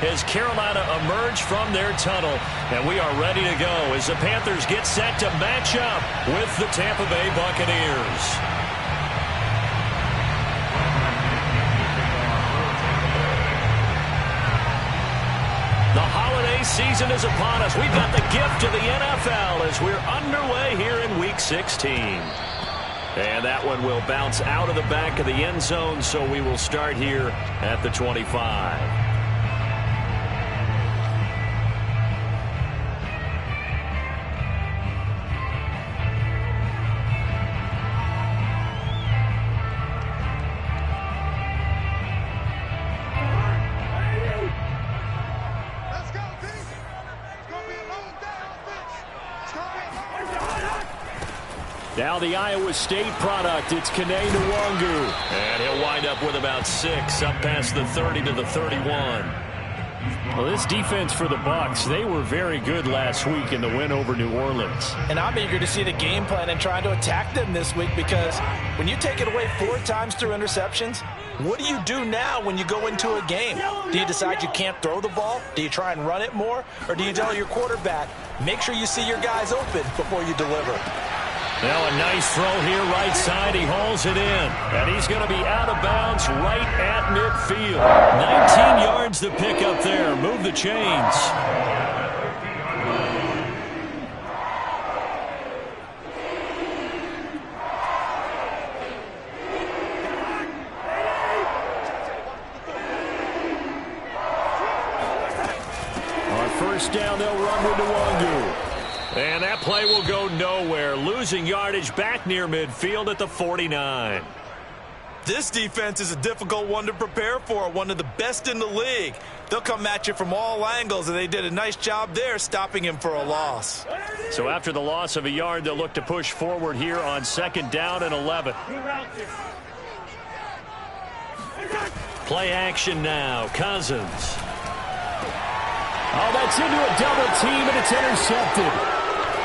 as Carolina emerge from their tunnel. And we are ready to go as the Panthers get set to match up with the Tampa Bay Buccaneers. The holiday season is upon us. We've got the gift of the NFL as we're underway here in Week 16. And that one will bounce out of the back of the end zone, so we will start here at the 25. Now the Iowa State product, it's Kene Nwangu. And he'll wind up with about 6, up past the 30 to the 31. Well, this defense for the Bucs, they were very good last week in the win over New Orleans. And I'm eager to see the game plan and trying to attack them this week, because when you take it away 4 times through interceptions, what do you do now when you go into a game? Do you decide you can't throw the ball? Do you try and run it more? Or do you tell your quarterback, make sure you see your guys open before you deliver? Now a nice throw here right side. He hauls it in. And he's going to be out of bounds right at midfield. 19 yards to pick up there. Move the chains. On first down, they'll run with Nwangu. And that play will go nowhere. Losing yardage back near midfield at the 49. This defense is a difficult one to prepare for, one of the best in the league. They'll come at you from all angles, and they did a nice job there stopping him for a loss. So after the loss of a yard, they'll look to push forward here on second down and 11. Play action now. Cousins. Oh, that's into a double team, and it's intercepted.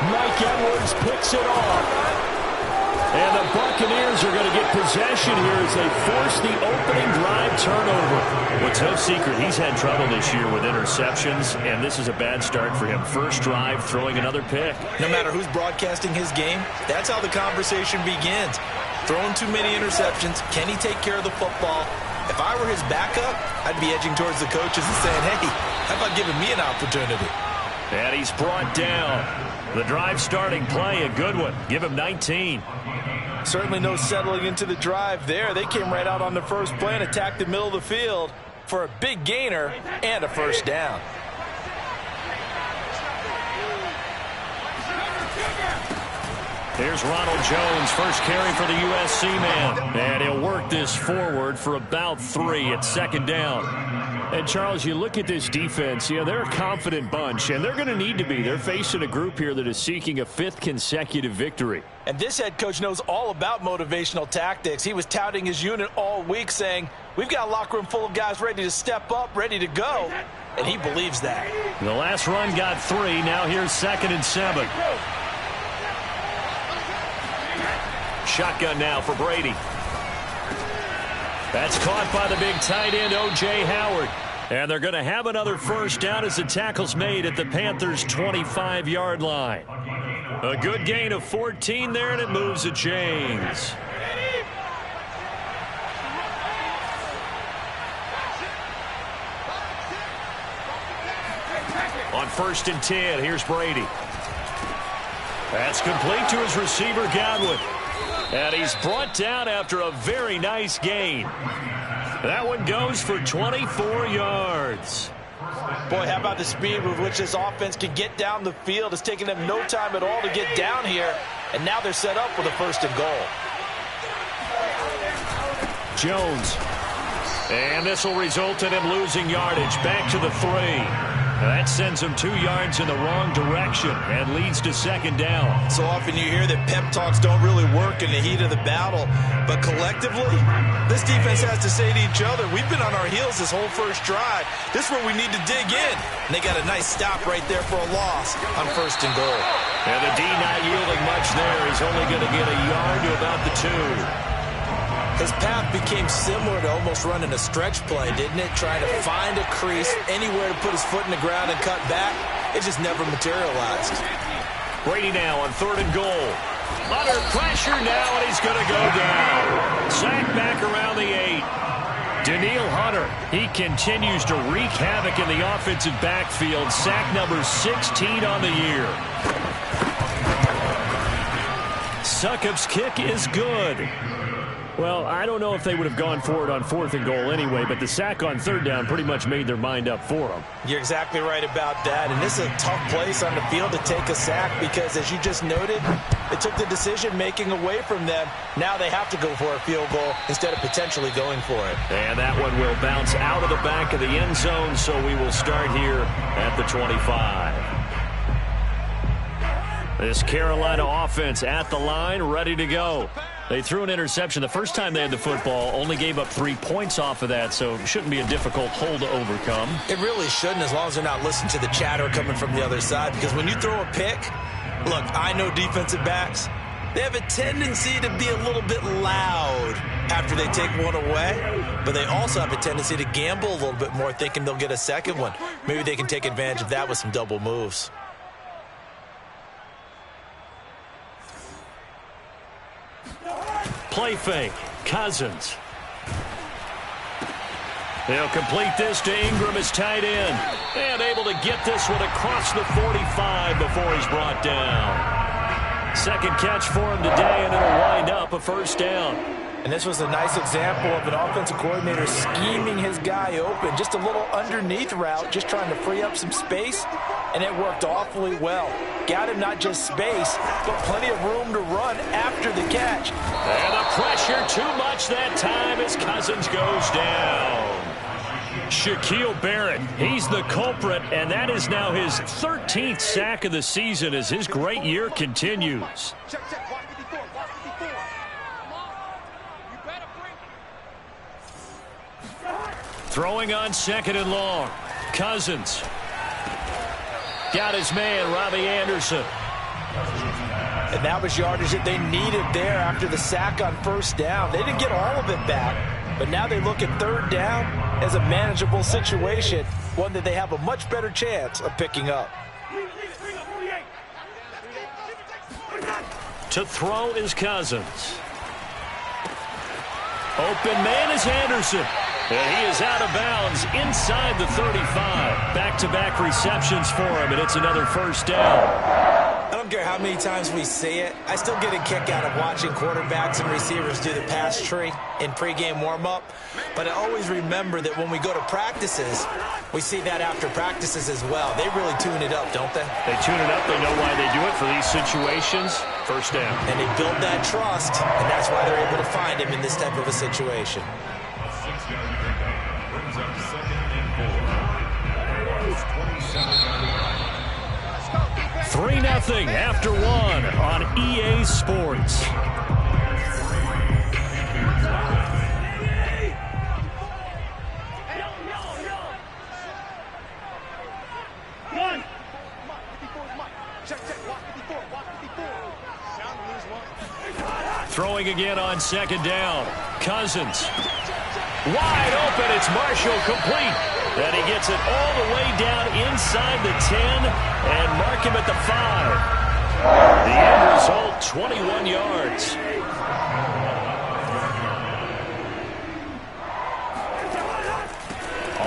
Mike Edwards picks it off. And the Buccaneers are going to get possession here as they force the opening drive turnover. Well, it's no secret he's had trouble this year with interceptions, and this is a bad start for him. First drive, throwing another pick. No matter who's broadcasting his game, that's how the conversation begins. Throwing too many interceptions, can he take care of the football? If I were his backup, I'd be edging towards the coaches and saying, hey, how about giving me an opportunity? And he's brought down. The drive starting play, a good one. Give him 19. Certainly no settling into the drive there. They came right out on the first play and attacked the middle of the field for a big gainer and a first down. Here's Ronald Jones, first carry for the USC man. And he'll work this forward for about 3 at second down. And, Charles, you look at this defense, they're a confident bunch, and they're going to need to be. They're facing a group here that is seeking a 5th consecutive victory. And this head coach knows all about motivational tactics. He was touting his unit all week, saying, we've got a locker room full of guys ready to step up, ready to go. And he believes that. The last run got 3. Now here's 2nd and 7. Shotgun now for Brady. That's caught by the big tight end, O.J. Howard. And they're going to have another first down as the tackle's made at the Panthers' 25-yard line. A good gain of 14 there, and it moves the chains. On 1st and 10, here's Brady. That's complete to his receiver, Godwin. And he's brought down after a very nice gain. That one goes for 24 yards. Boy, how about the speed with which this offense can get down the field? It's taken them no time at all to get down here. And now they're set up with a 1st and goal. Jones. And this will result in him losing yardage. Back to the 3. That sends him 2 yards in the wrong direction and leads to second down. So often you hear that pep talks don't really work in the heat of the battle. But collectively, this defense has to say to each other, we've been on our heels this whole first drive. This is where we need to dig in. And they got a nice stop right there for a loss on 1st and goal. And the D not yielding much there. He's only going to get a yard to about the 2. His path became similar to almost running a stretch play, didn't it? Trying to find a crease, anywhere to put his foot in the ground and cut back. It just never materialized. Brady now on 3rd and goal. Under pressure now, and he's going to go down. Sack back around the 8. Daniil Hunter, he continues to wreak havoc in the offensive backfield. Sack number 16 on the year. Succop's kick is good. Well, I don't know if they would have gone for it on 4th and goal anyway, but the sack on 3rd down pretty much made their mind up for them. You're exactly right about that, and this is a tough place on the field to take a sack because, as you just noted, it took the decision-making away from them. Now they have to go for a field goal instead of potentially going for it. And that one will bounce out of the back of the end zone, so we will start here at the 25. This Carolina offense at the line, ready to go. They threw an interception the first time they had the football, only gave up 3 points off of that, so it shouldn't be a difficult hole to overcome. It really shouldn't, as long as they're not listening to the chatter coming from the other side, because when you throw a pick, look, I know defensive backs, they have a tendency to be a little bit loud after they take one away, but they also have a tendency to gamble a little bit more, thinking they'll get a second one. Maybe they can take advantage of that with some double moves. Play fake. Cousins. They'll complete this to Ingram as tight end. And able to get this one across the 45 before he's brought down. Second catch for him today, and it'll wind up a 1st down. And this was a nice example of an offensive coordinator scheming his guy open. Just a little underneath route, just trying to free up some space, and it worked awfully well. Got him not just space, but plenty of room to run after the catch. And the pressure too much that time as Cousins goes down. Shaquille Barrett, he's the culprit, and that is now his 13th sack of the season as his great year continues. Throwing on 2nd and long. Cousins. Got his man, Robbie Anderson. And that was yardage that they needed there after the sack on 1st down. They didn't get all of it back, but now they look at 3rd down as a manageable situation, one that they have a much better chance of picking up. To throw is Cousins. Open man is Anderson. And he is out of bounds inside the 35. Back-to-back receptions for him, and it's another 1st down. I don't care how many times we see it. I still get a kick out of watching quarterbacks and receivers do the pass tree in pregame warm-up. But I always remember that when we go to practices, we see that after practices as well. They really tune it up, don't they? They tune it up. They know why they do it for these situations. 1st down. And they build that trust, and that's why they're able to find him in this type of a situation. 3-0 after 1 on EA Sports. Throwing again on 2nd down. Cousins. Wide open. It's Marshall complete. And he gets it all the way down inside the 10 and mark him at the 5. The end result, 21 yards.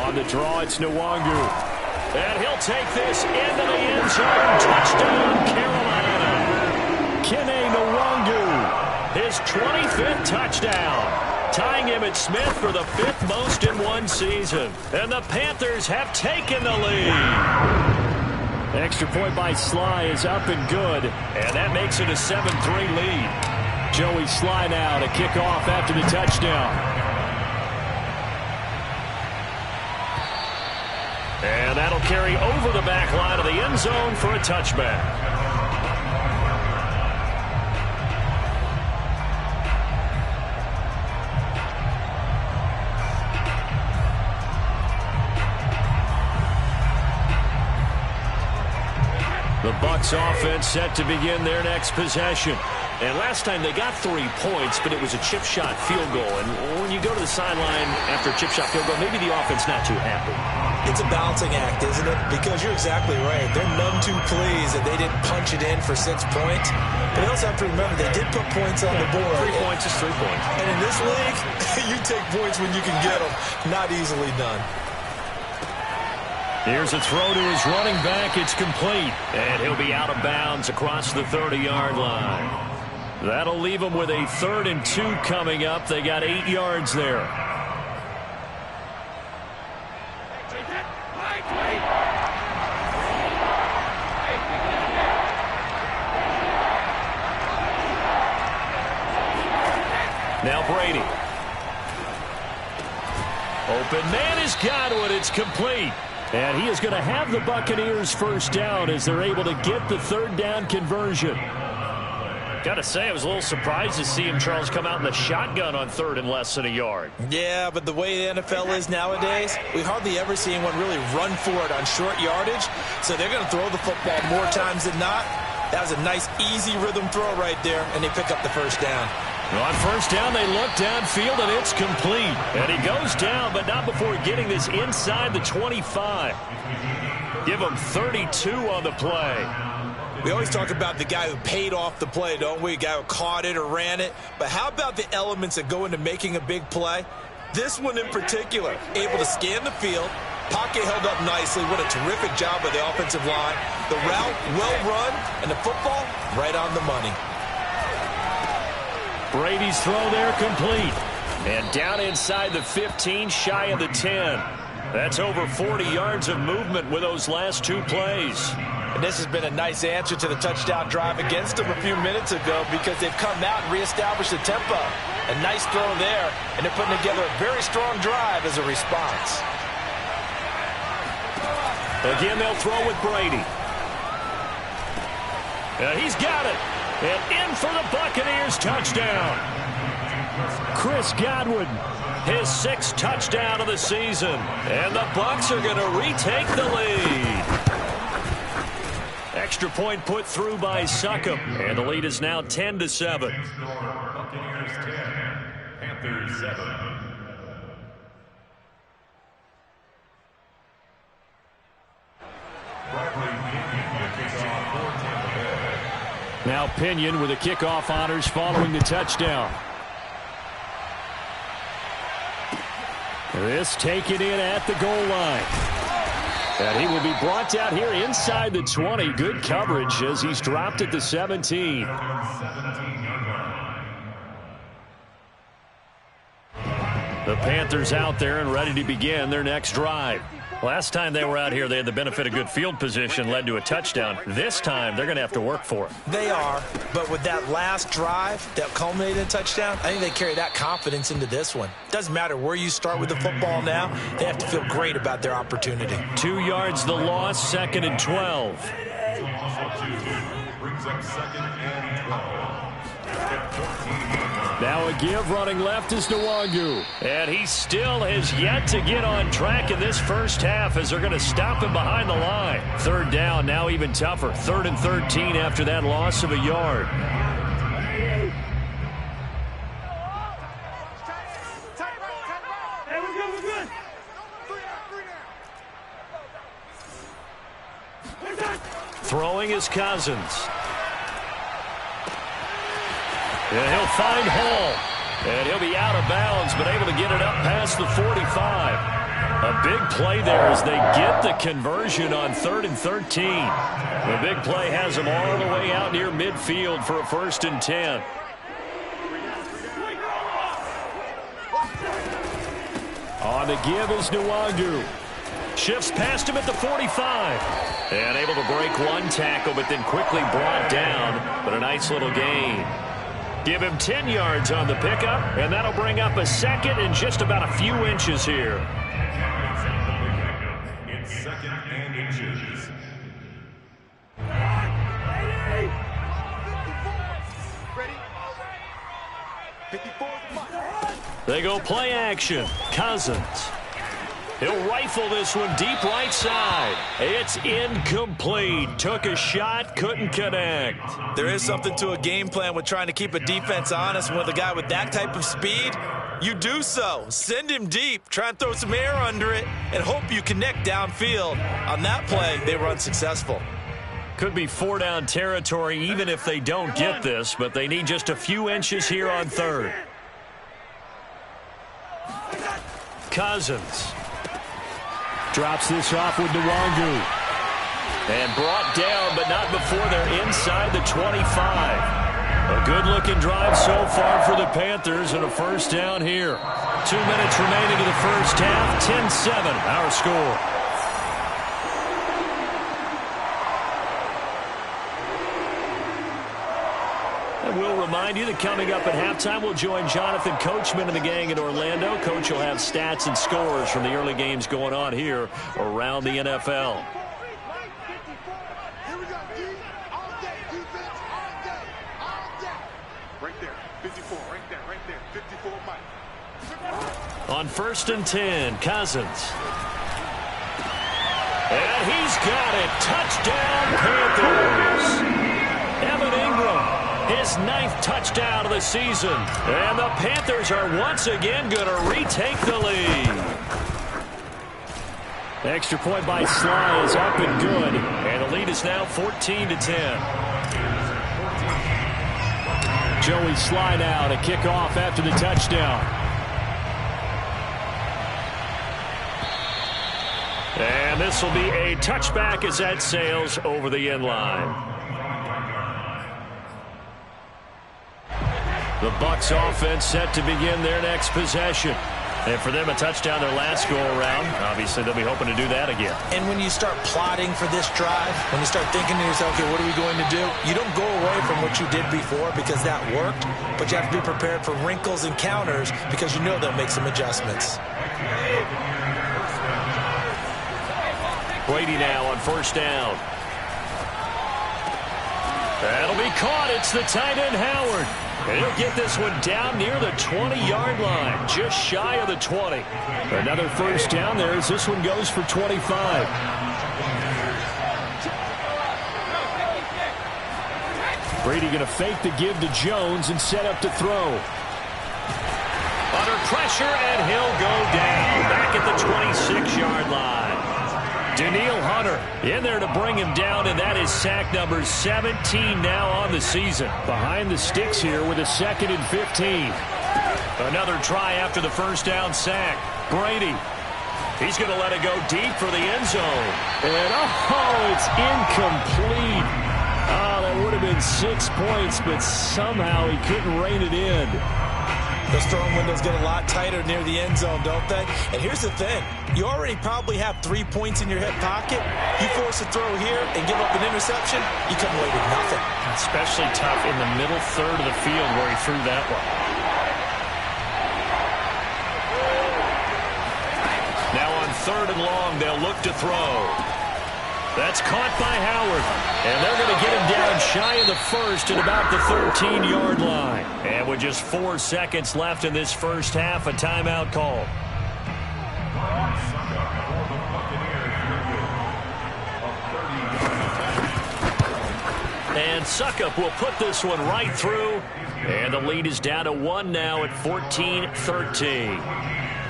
On the draw, it's Nwangu. And he'll take this into the end zone. Touchdown, Carolina. Kene Nwangu, his 25th touchdown. Tying him at Smith for the 5th most in one season. And the Panthers have taken the lead. Extra point by Sly is up and good. And that makes it a 7-3 lead. Joey Sly now to kick off after the touchdown. And that'll carry over the back line of the end zone for a touchback. The Bucs offense set to begin their next possession. And last time they got 3 points, but it was a chip shot field goal. And when you go to the sideline after a chip shot field goal, maybe the offense not too happy. It's a balancing act, isn't it? Because you're exactly right. They're none too pleased that they didn't punch it in for 6 points. But they also have to remember they did put points on the board. 3 points is 3 points. And in this league, you take points when you can get them. Not easily done. Here's a throw to his running back. It's complete. And he'll be out of bounds across the 30-yard line. That'll leave them with a 3rd and 2 coming up. They got 8 yards there. Now Brady. Open man is Godwin. It's complete. And he is going to have the Buccaneers first down as they're able to get the 3rd down conversion. Got to say, I was a little surprised to see him, Charles, come out in the shotgun on 3rd and less than a yard. Yeah, but the way the NFL is nowadays, we hardly ever see anyone really run for it on short yardage. So they're going to throw the football more times than not. That was a nice, easy rhythm throw right there, and they pick up the first down. On first down, they look downfield, and it's complete. And he goes down, but not before getting this inside the 25. Give him 32 on the play. We always talk about the guy who paid off the play, don't we? A guy who caught it or ran it. But how about the elements that go into making a big play? This one in particular, able to scan the field. Pocket held up nicely. What a terrific job by the offensive line. The route, well run, and the football, right on the money. Brady's throw there complete. And down inside the 15, shy of the 10. That's over 40 yards of movement with those last 2 plays. And this has been a nice answer to the touchdown drive against them a few minutes ago because they've come out and reestablished the tempo. A nice throw there, and they're putting together a very strong drive as a response. Again, they'll throw with Brady. He's got it. And in for the Buccaneers touchdown. Chris Godwin, his 6th touchdown of the season. And the Bucs are going to retake the lead. Extra point put through by Succop. And the lead is now 10-7. Buccaneers 10, Panthers 7. Now Pinion with the kickoff honors following the touchdown. This taken in at the goal line. And he will be brought down here inside the 20. Good coverage as he's dropped at the 17. The Panthers out there and ready to begin their next drive. Last time they were out here, they had the benefit of good field position, led to a touchdown. This time, they're going to have to work for it. They are, but with that last drive that culminated in a touchdown, I think they carry that confidence into this one. Doesn't matter where you start with the football now, they have to feel great about their opportunity. 2 yards the loss, 2nd and 12. Brings up 2nd and 12. Now a give running left is Nwangu. And he still has yet to get on track in this first half as they're going to stop him behind the line. 3rd down, now even tougher. 3rd and 13 after that loss of a yard. Throwing is Cousins. And he'll find Hall. And he'll be out of bounds, but able to get it up past the 45. A big play there as they get the conversion on 3rd and 13. The big play has them all the way out near midfield for a 1st and 10. On the give is Nwangu. Shifts past him at the 45. And able to break one tackle, but then quickly brought down. But a nice little gain. Give him 10 yards on the pickup, and that'll bring up a 2nd and just about a few inches here. It's 2nd and inches. They go play action. Cousins. He'll rifle this one deep right side. It's incomplete. Took a shot, couldn't connect. There is something to a game plan with trying to keep a defense honest. With a guy with that type of speed, you do so. Send him deep, try and throw some air under it, and hope you connect downfield. On that play, they were unsuccessful. Could be 4-down territory even if they don't get this, but they need just a few inches here on third. Cousins drops this off with Nwangu. And brought down, but not before they're inside the 25. A good-looking drive so far for the Panthers and a first down here. 2 minutes remaining in the first half. 10-7, our score. And we'll remind you that coming up at halftime, we'll join Jonathan Coachman and the gang in Orlando. Coach will have stats and scores from the early games going on here around the NFL. On 1st and 10, Cousins. And he's got it. Touchdown, Panthers. Evan Ingram, his 9th touchdown of the season. And the Panthers are once again going to retake the lead. The extra point by Sly is up and good. And the lead is now 14-10. Joey Sly now to kick off after the touchdown. And this will be a touchback as that sails over the end line. The Bucs offense set to begin their next possession. And for them, a touchdown their last go-around. Obviously, they'll be hoping to do that again. And when you start plotting for this drive, when you start thinking to yourself, okay, what are we going to do? You don't go away from what you did before because that worked, but you have to be prepared for wrinkles and counters because you know they'll make some adjustments. Brady now on 1st down. That'll be caught. It's the tight end, Howard. And he'll get this one down near the 20-yard line, just shy of the 20. Another first down there as this one goes for 25. Brady going to fake the give to Jones and set up to throw. Under pressure, and he'll go down back at the 26-yard line. Daniil Hunter in there to bring him down, and that is sack number 17 now on the season. Behind the sticks here with a 2nd and 15. Another try after the first down sack. Brady. He's going to let it go deep for the end zone. And it's incomplete. Oh, that would have been 6 points, but somehow he couldn't rein it in. Those throwing windows get a lot tighter near the end zone, don't they? And here's the thing. You already probably have 3 points in your hip pocket. You force a throw here and give up an interception, you come away with nothing. Especially tough in the middle third of the field where he threw that one. Now on 3rd and long, they'll look to throw. That's caught by Howard. And they're going to get him down shy of the 1st at about the 13-yard line. And with just 4 seconds left in this first half, a timeout call. And Suckup will put this one right through. And the lead is down to 1 now at 14-13.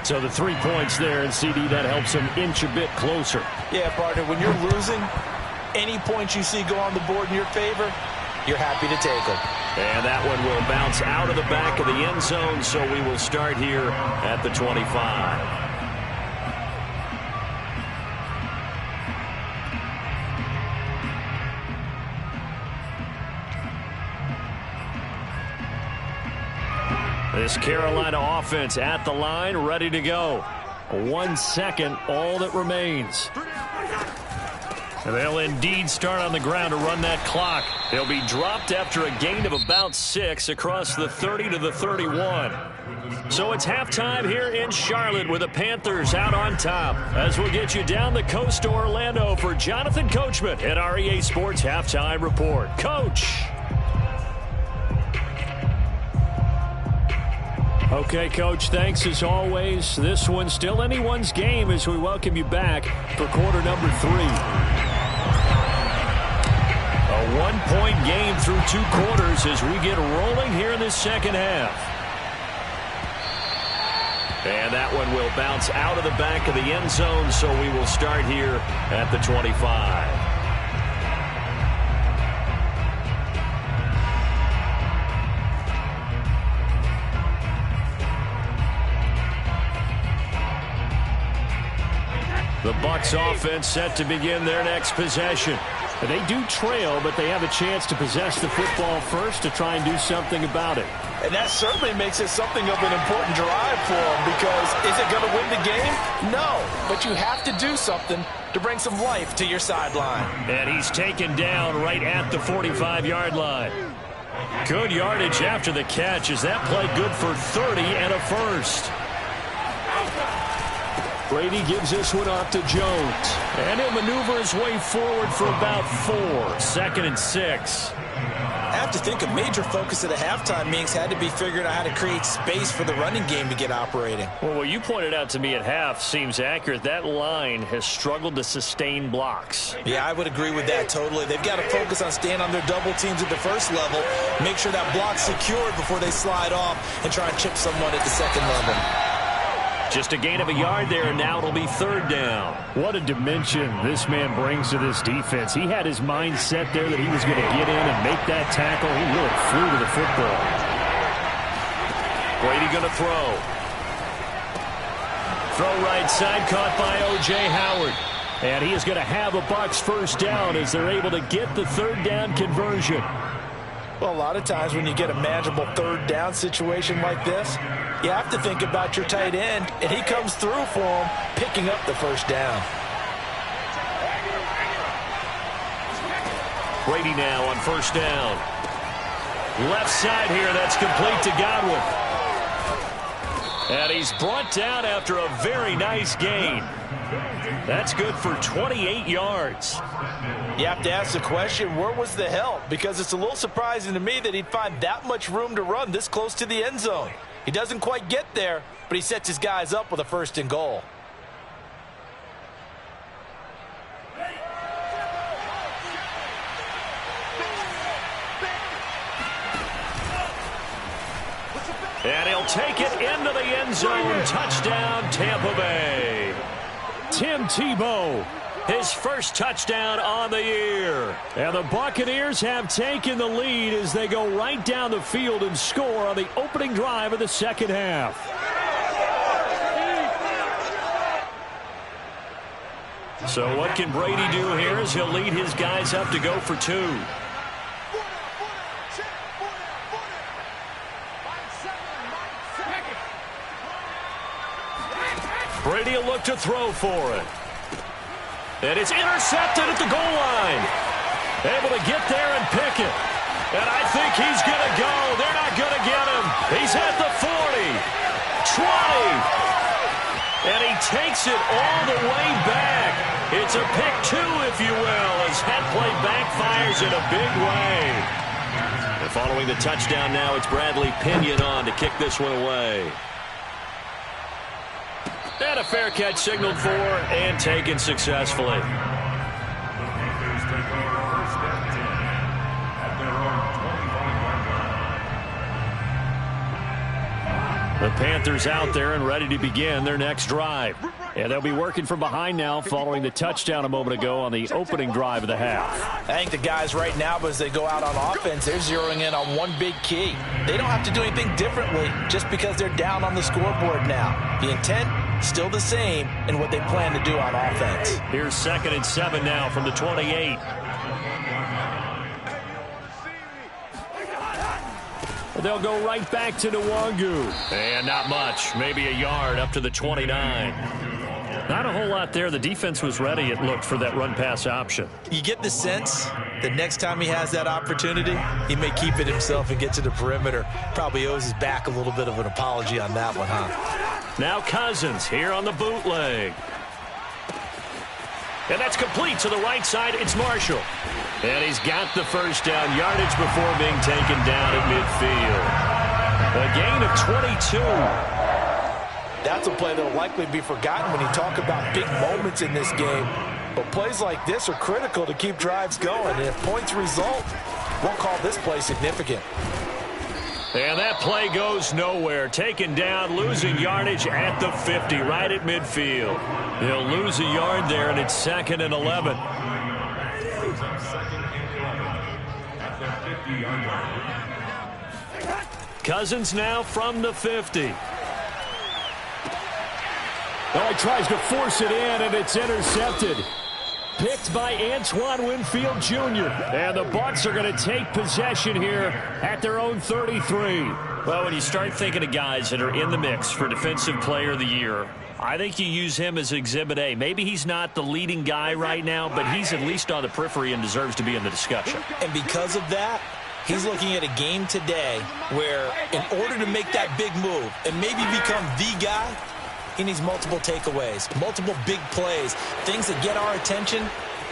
So the 3 points there, and CD, that helps him inch a bit closer. Yeah, partner, when you're losing, any points you see go on the board in your favor, you're happy to take them. And that one will bounce out of the back of the end zone, so we will start here at the 25. This Carolina offense at the line, ready to go. 1 second, all that remains. And they'll indeed start on the ground to run that clock. They'll be dropped after a gain of about 6 across the 30 to the 31. So it's halftime here in Charlotte with the Panthers out on top. As we'll get you down the coast to Orlando for Jonathan Coachman at our EA Sports Halftime Report. Coach. Okay, Coach, thanks as always. This one's still anyone's game as we welcome you back for quarter number 3. A one-point game through 2 quarters as we get rolling here in this second half. And that one will bounce out of the back of the end zone, so we will start here at the 25. The Bucs offense set to begin their next possession. They do trail, but they have a chance to possess the football first to try and do something about it. And that certainly makes it something of an important drive for them, because is it going to win the game? No, but you have to do something to bring some life to your sideline. And he's taken down right at the 45-yard line. Good yardage after the catch as that play good for 30 and a first. Brady gives this one off to Jones. And he'll maneuver his way forward for about 4. 2nd and 6. I have to think a major focus at a halftime meetings had to be figuring out how to create space for the running game to get operating. Well, what you pointed out to me at half seems accurate. That line has struggled to sustain blocks. Yeah, I would agree with that totally. They've got to focus on staying on their double teams at the first level, make sure that block's secured before they slide off and try and chip someone at the second level. Just a gain of a yard there, and now it'll be 3rd down. What a dimension this man brings to this defense. He had his mind set there that he was going to get in and make that tackle. He really flew to the football. Brady going to throw. Throw right side, caught by O.J. Howard. And he is going to have a Bucs first down as they're able to get the 3rd down conversion. Well, a lot of times when you get a manageable 3rd down situation like this, you have to think about your tight end, and he comes through for him, picking up the first down. Brady now on first down. Left side here, that's complete to Godwin. And he's brought down after a very nice gain. That's good for 28 yards. You have to ask the question, where was the help? Because it's a little surprising to me that he'd find that much room to run this close to the end zone. He doesn't quite get there, but he sets his guys up with a 1st and goal. And he'll take it into the end zone. Touchdown, Tampa Bay. Tim Tebow, his first touchdown on the year. And the Buccaneers have taken the lead as they go right down the field and score on the opening drive of the second half. So what can Brady do here as he'll lead his guys up to go for 2. Brady will look to throw for it. And it's intercepted at the goal line. Able to get there and pick it. And I think he's going to go. They're not going to get him. He's at the 40. 20. And he takes it all the way back. It's a pick 2, if you will, as that play backfires in a big way. And following the touchdown now, it's Bradley Pinion on to kick this one away. And a fair catch signaled for and taken successfully. The Panthers take over 1st and 10 at their own 25-yard line. The Panthers out there and ready to begin their next drive. And they'll be working from behind now following the touchdown a moment ago on the opening drive of the half. I think the guys right now, as they go out on offense, they're zeroing in on one big key. They don't have to do anything differently just because they're down on the scoreboard now. The intent, still the same in what they plan to do on offense. Here's 2nd and 7 now from the 28. They'll go right back to Nwangu. And not much, maybe a yard up to the 29. Not a whole lot there. The defense was ready, it looked, for that run-pass option. You get the sense that next time he has that opportunity, he may keep it himself and get to the perimeter. Probably owes his back a little bit of an apology on that one, huh? Now Cousins here on the bootleg. And that's complete to the right side. It's Marshall. And he's got the first down, yardage before being taken down at midfield. A gain of 22. That's a play that will likely be forgotten when you talk about big moments in this game. But plays like this are critical to keep drives going. And if points result, we'll call this play significant. And that play goes nowhere. Taken down, losing yardage at the 50, right at midfield. He'll lose a yard there, and it's 2nd and 11. Cousins now from the 50. Oh, he tries to force it in, and it's intercepted. Picked by Antoine Winfield Jr. And the Bucs are going to take possession here at their own 33. Well, when you start thinking of guys that are in the mix for Defensive Player of the Year, I think you use him as Exhibit A. Maybe he's not the leading guy right now, but he's at least on the periphery and deserves to be in the discussion. And because of that, he's looking at a game today where in order to make that big move and maybe become the guy, he needs multiple takeaways, multiple big plays, things that get our attention.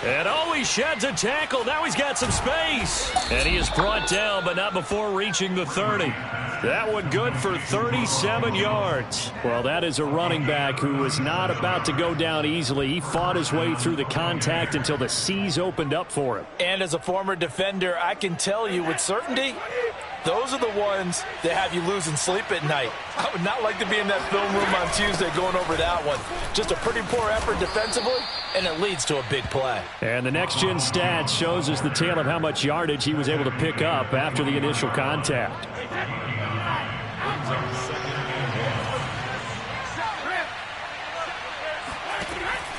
And oh, he sheds a tackle. Now he's got some space. And he is brought down, but not before reaching the 30. That one good for 37 yards. Well, that is a running back who was not about to go down easily. He fought his way through the contact until the seas opened up for him. And as a former defender, I can tell you with certainty, those are the ones that have you losing sleep at night. I would not like to be in that film room on Tuesday going over that one. Just a pretty poor effort defensively, and it leads to a big play. And the next-gen stats shows us the tale of how much yardage he was able to pick up after the initial contact.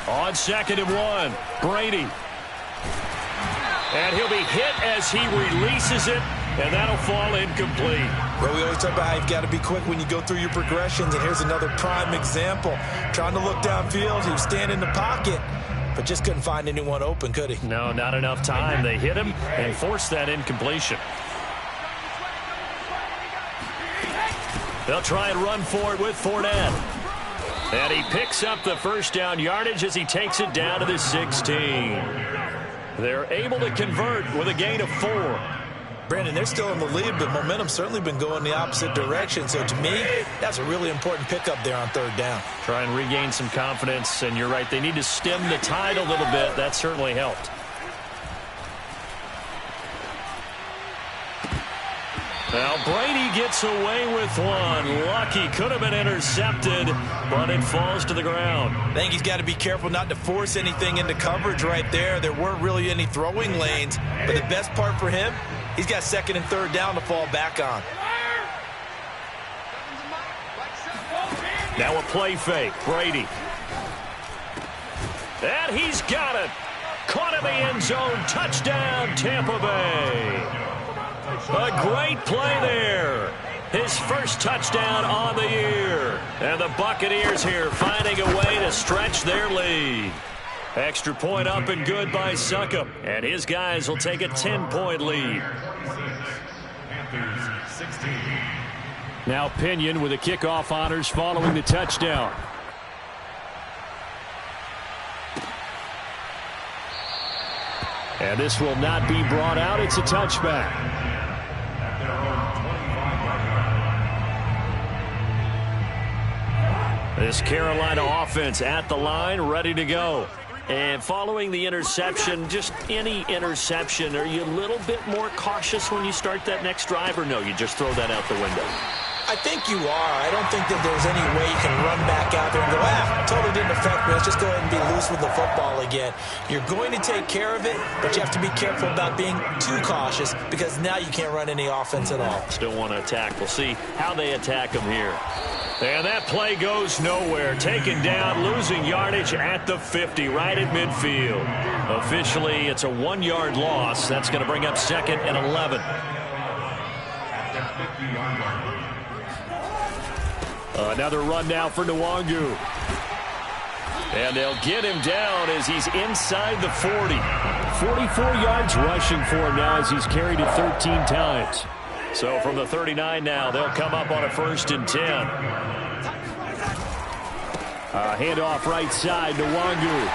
On 2nd and 1, Brady. And he'll be hit as he releases it, and that'll fall incomplete. Well, we always talk about how you've got to be quick when you go through your progressions, and here's another prime example. Trying to look downfield, he was standing in the pocket, but just couldn't find anyone open, could he? No, not enough time. They hit him and forced that incompletion. They'll try and run for it with Fournette. And he picks up the first down yardage as he takes it down to the 16. They're able to convert with a gain of 4. Brandon, they're still in the lead, but momentum's certainly been going the opposite direction. So to me, that's a really important pickup there on 3rd down. Try and regain some confidence, and you're right, they need to stem the tide a little bit. That certainly helped. Now Brady gets away with one. Lucky, could have been intercepted, but it falls to the ground. I think he's got to be careful not to force anything into coverage right there. There weren't really any throwing lanes, but the best part for him, he's got 2nd and 3rd down to fall back on. Now a play fake, Brady. And he's got it. Caught in the end zone. Touchdown, Tampa Bay. A great play there. His first touchdown on the year. And the Buccaneers here finding a way to stretch their lead. Extra point up and good by Succop. And his guys will take a 10-point lead. Panthers 16. Now Pinion with the kickoff honors following the touchdown. And this will not be brought out. It's a touchback. This Carolina offense at the line, ready to go. And following the interception, just any interception, are you a little bit more cautious when you start that next drive, or no, you just throw that out the window? I think you are. I don't think that there's any way you can run back out there and go, totally didn't affect me. Let's just go ahead and be loose with the football again. You're going to take care of it, but you have to be careful about being too cautious because now you can't run any offense at all. Still want to attack. We'll see how they attack them here. And that play goes nowhere. Taken down, losing yardage at the 50, right at midfield. Officially, it's a 1-yard loss. That's going to bring up 2nd and 11. Another run now for Nwangu. And they'll get him down as he's inside the 40. 44 yards rushing for him now as he's carried it 13 times. So from the 39 now, they'll come up on a 1st and 10. Handoff right side, Nwangu.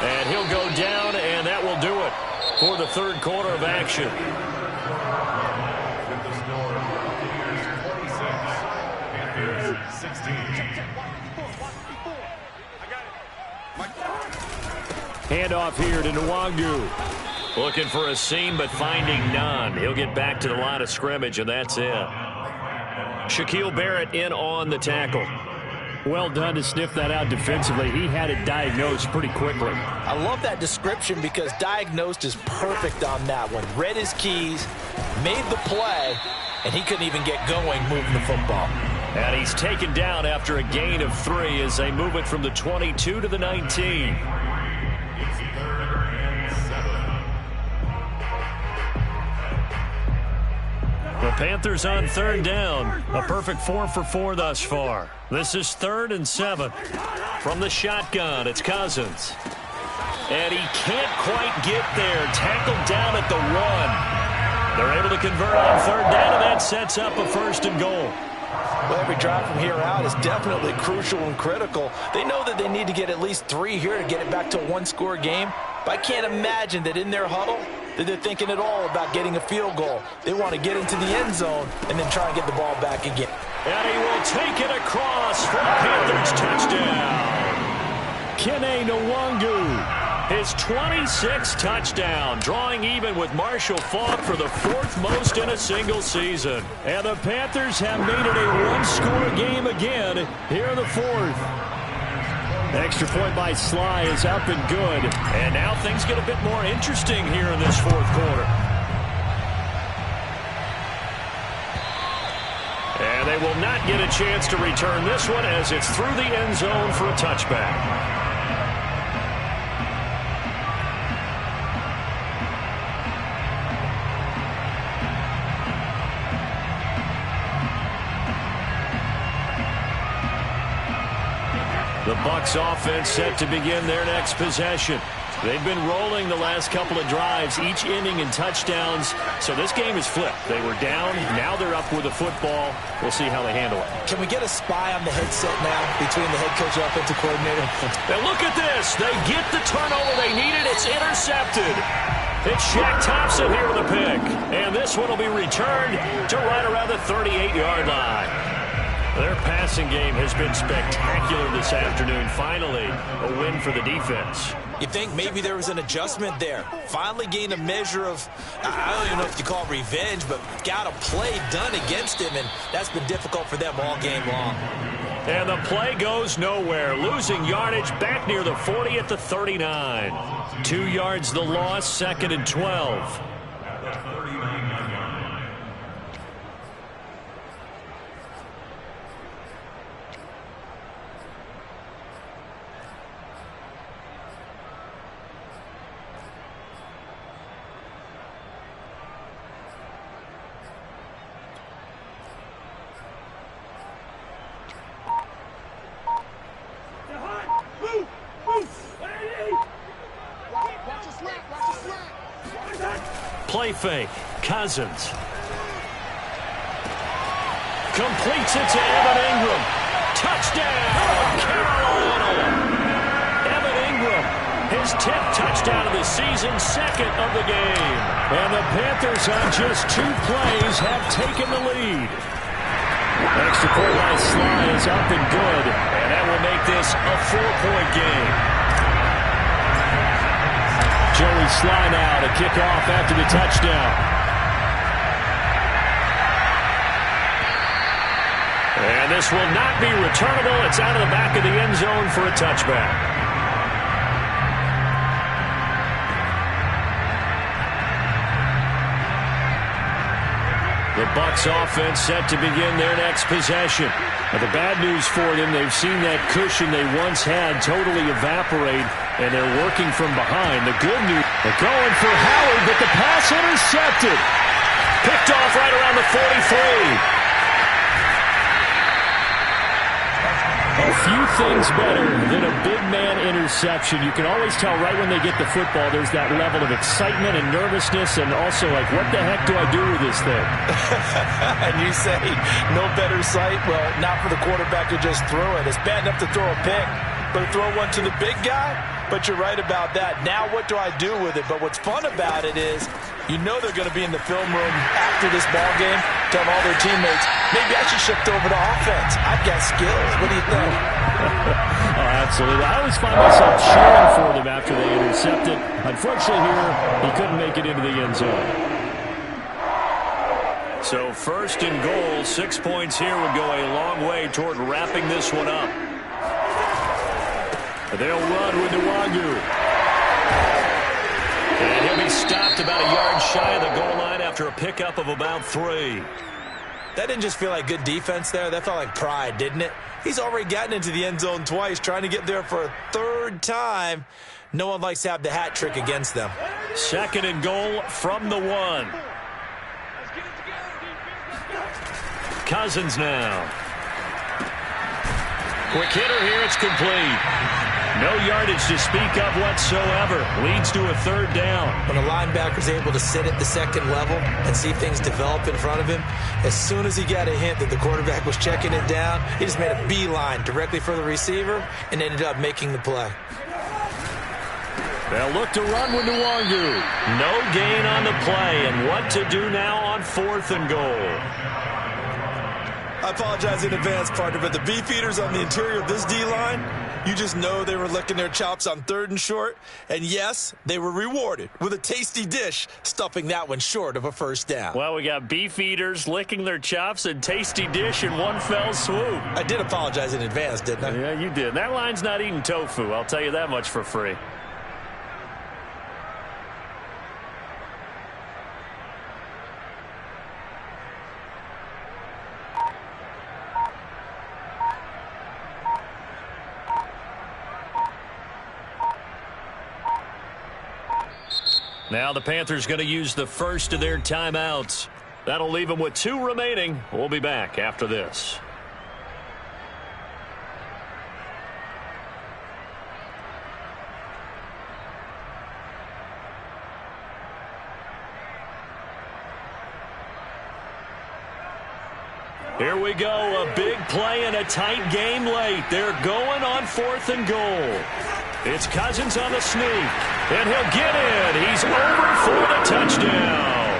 And he'll go down, and that will do it for the 3rd quarter of action. Handoff here to Nwangu. Looking for a seam, but finding none. He'll get back to the line of scrimmage, and that's it. Shaquille Barrett in on the tackle. Well done to sniff that out defensively. He had it diagnosed pretty quickly. I love that description because diagnosed is perfect on that one. Read his keys, made the play, and he couldn't even get going moving the football. And he's taken down after a gain of 3 as they move it from the 22 to the 19. The Panthers on 3rd down. A perfect 4 for 4 thus far. This is 3rd and 7. From the shotgun, it's Cousins. And he can't quite get there. Tackled down at the 1. They're able to convert on 3rd down, and that sets up a 1st and goal. Well, every drive from here out is definitely crucial and critical. They know that they need to get at least 3 here to get it back to a 1-score game. But I can't imagine that in their huddle that they're thinking at all about getting a field goal. They want to get into the end zone and then try and get the ball back again. And he will take it across for a Panthers touchdown. Kene Nwangu. His 26th touchdown, drawing even with Marshall Faulk for the 4th most in a single season. And the Panthers have made it a 1-score game again here in the 4th. Extra point by Sly is up and good. And now things get a bit more interesting here in this 4th quarter. And they will not get a chance to return this one as it's through the end zone for a touchback. The Bucs offense set to begin their next possession. They've been rolling the last couple of drives, each ending in touchdowns. So this game is flipped. They were down. Now they're up with the football. We'll see how they handle it. Can we get a spy on the headset now between the head coach and offensive coordinator? Now look at this. They get the turnover they needed. It's intercepted. It's Shaq Thompson here with a pick. And this one will be returned to right around the 38-yard line. Their passing game has been spectacular this afternoon. Finally, a win for the defense. You think maybe there was an adjustment there. Finally gained a measure of, I don't even know if you call it revenge, but got a play done against him, and that's been difficult for them all game long. And the play goes nowhere. Losing yardage back near the 40 at the 39. 2 yards the loss, 2nd and 12. Play fake. Cousins. Completes it to Evan Ingram. Touchdown, Carolina. Evan Ingram, his 10th touchdown of the season, 2nd of the game. And the Panthers on just 2 plays have taken the lead. Extra point by Sly is up and good. And that will make this a 4-point game. Joey Sly now to kick off after the touchdown. And this will not be returnable. It's out of the back of the end zone for a touchback. The Bucs offense set to begin their next possession. But the bad news for them, they've seen that cushion they once had totally evaporate, and they're working from behind. The good news, they're going for Howard, but the pass intercepted. Picked off right around the 43. A few things better than a big man interception. You can always tell right when they get the football, there's that level of excitement and nervousness, and also like, what the heck do I do with this thing? And you say, no better sight? Well, not for the quarterback to just throw it. It's bad enough to throw a pick, but to throw one to the big guy? But you're right about that. Now what do I do with it? But what's fun about it is, you know they're going to be in the film room after this ball game, telling all their teammates, maybe I should shift over to offense. I've got skills. What do you think? Absolutely. I always find myself cheering for them after they intercept it. Unfortunately here, he couldn't make it into the end zone. So first and goal, 6 points here would go a long way toward wrapping this one up. They'll run with Nwangu. And he'll be stopped about a yard shy of the goal line after a pickup of about 3. That didn't just feel like good defense there. That felt like pride, didn't it? He's already gotten into the end zone twice, trying to get there for a third time. No one likes to have the hat trick against them. Second and goal from the 1. Cousins now. Quick hitter here, it's complete. No yardage to speak of whatsoever. Leads to a third down. When a linebacker's able to sit at the second level and see things develop in front of him, as soon as he got a hint that the quarterback was checking it down, he just made a beeline directly for the receiver and ended up making the play. They'll look to run with Nwangu. No gain on the play, and what to do now on 4th and goal. I apologize in advance, partner, but the beefeaters on the interior of this D-line, you just know they were licking their chops on 3rd and short. And yes, they were rewarded with a tasty dish, stuffing that one short of a first down. Well, we got beefeaters licking their chops and tasty dish in one fell swoop. I did apologize in advance, didn't I? Yeah, you did. That line's not eating tofu. I'll tell you that much for free. Now the Panthers going to use the first of their timeouts. That'll leave them with 2 remaining. We'll be back after this. Here we go, a big play and a tight game late. They're going on 4th and goal. It's Cousins on the sneak, and he'll get in. He's over for the touchdown.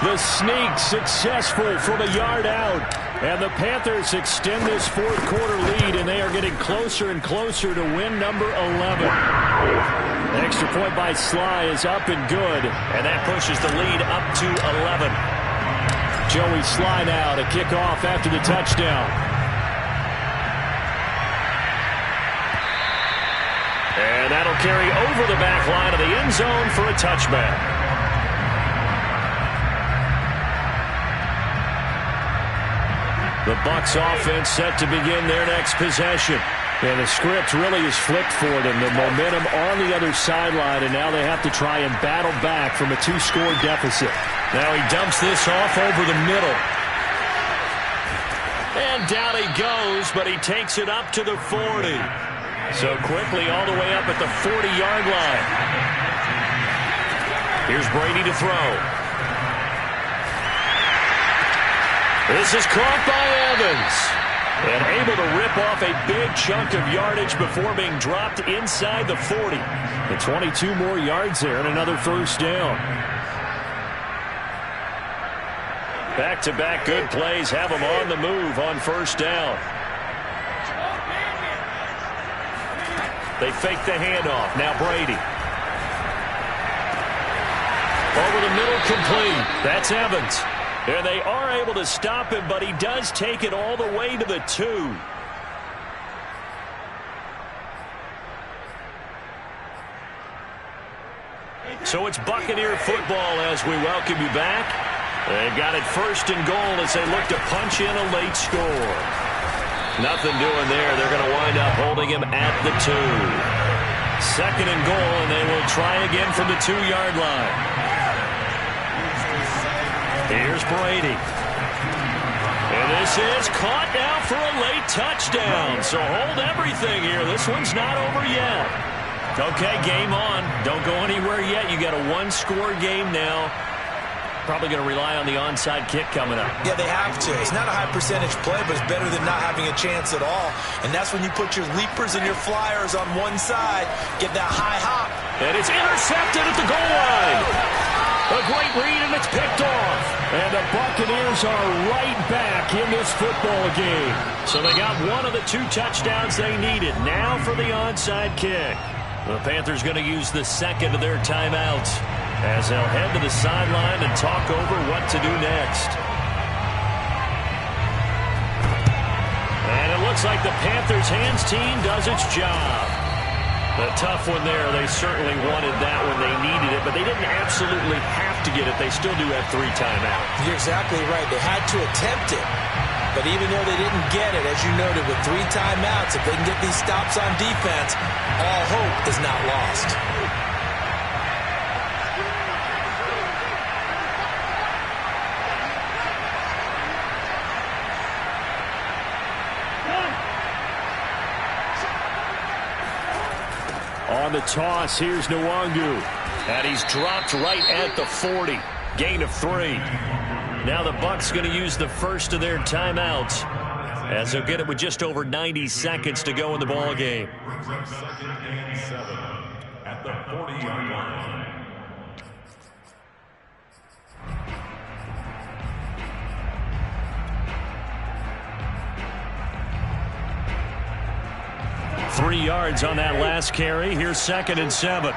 The sneak successful from a yard out, and the Panthers extend this 4th quarter lead, and they are getting closer and closer to win number 11. The extra point by Sly is up and good, and that pushes the lead up to 11. Joey Sly now to kick off after the touchdown. And that'll carry over the back line of the end zone for a touchback. The Bucs offense set to begin their next possession. And the script really is flipped for them. The momentum on the other sideline, and now they have to try and battle back from a 2-score deficit. Now he dumps this off over the middle. And down he goes, but he takes it up to the 40. So quickly all the way up at the 40-yard line. Here's Brady to throw. This is caught by Evans. And able to rip off a big chunk of yardage before being dropped inside the 40. And 22 more yards there and another first down. Back-to-back good plays have them on the move on first down. They fake the handoff. Now Brady. Over the middle, complete. That's Evans. And they are able to stop him, but he does take it all the way to the 2. So it's Buccaneer football as we welcome you back. They've got it 1st and goal as they look to punch in a late score. Nothing doing there. They're going to wind up holding him at the 2. 2nd and goal, and they will try again from the 2-yard line. Here's Brady. And this is caught now for a late touchdown. So hold everything here. This one's not over yet. Okay, game on. Don't go anywhere yet. You got a 1-score game now. Probably going to rely on the onside kick coming up. Yeah, they have to. It's not a high percentage play, but it's better than not having a chance at all. And that's when you put your leapers and your flyers on one side, get that high hop. And it's intercepted at the goal line. A great read, and it's picked off. And the Buccaneers are right back in this football game. So they got one of the 2 touchdowns they needed. Now for the onside kick. The Panthers going to use the second of their timeouts as they'll head to the sideline and talk over what to do next. And it looks like the Panthers hands team does its job. A tough one there. They certainly wanted that when they needed it, but they didn't absolutely have to get it. They still do have 3 timeouts. You're exactly right. They had to attempt it. But even though they didn't get it, as you noted, with 3 timeouts, if they can get these stops on defense, all hope is not lost. On the toss, here's Nwangu. And he's dropped right at the 40. Gain of 3. Now the Bucs going to use the first of their timeouts as they'll get it with just over 90 seconds to go in the ball game. 2nd and 7 at the 40-yard line. Three yards on that last carry. Here's 2nd and 7.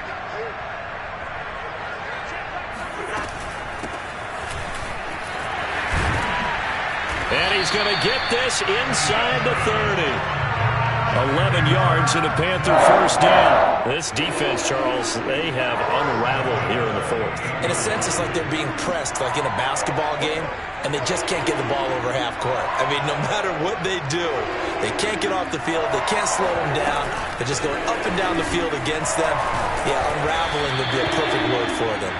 And he's going to get this inside the 30. 11 yards and a Panther first down. This defense, Charles, they have unraveled here in the 4th. In a sense, it's like they're being pressed, like in a basketball game, and they just can't get the ball over half court. I mean, no matter what they do, they can't get off the field. They can't slow them down. They're just going up and down the field against them. Yeah, unraveling would be a perfect word for them.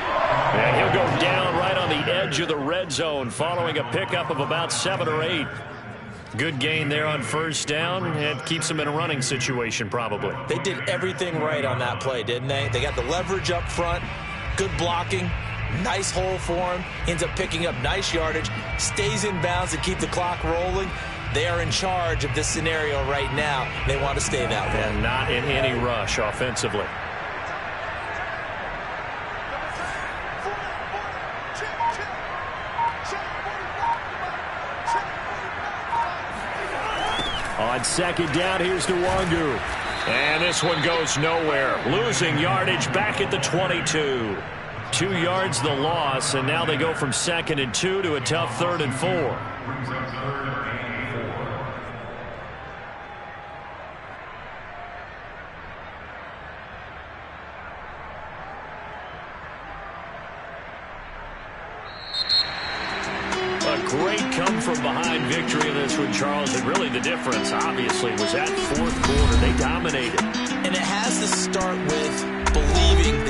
And he'll go down right on the edge of the red zone following a pickup of about 7 or 8. Good gain there on first down. It keeps them in a running situation probably. They did everything right on that play, didn't they? They got the leverage up front, good blocking, nice hole for him. Ends up picking up nice yardage, stays in bounds to keep the clock rolling. They are in charge of this scenario right now. They want to stay that way. And not in any rush offensively. On 2nd down, here's Nwangu. And this one goes nowhere. Losing yardage back at the 22. 2 yards the loss, and now they go from 2nd and 2 to a tough 3rd and 4. Great come-from-behind victory in this one, Charles. And really the difference, obviously, was that 4th quarter. They dominated. And it has to start with believing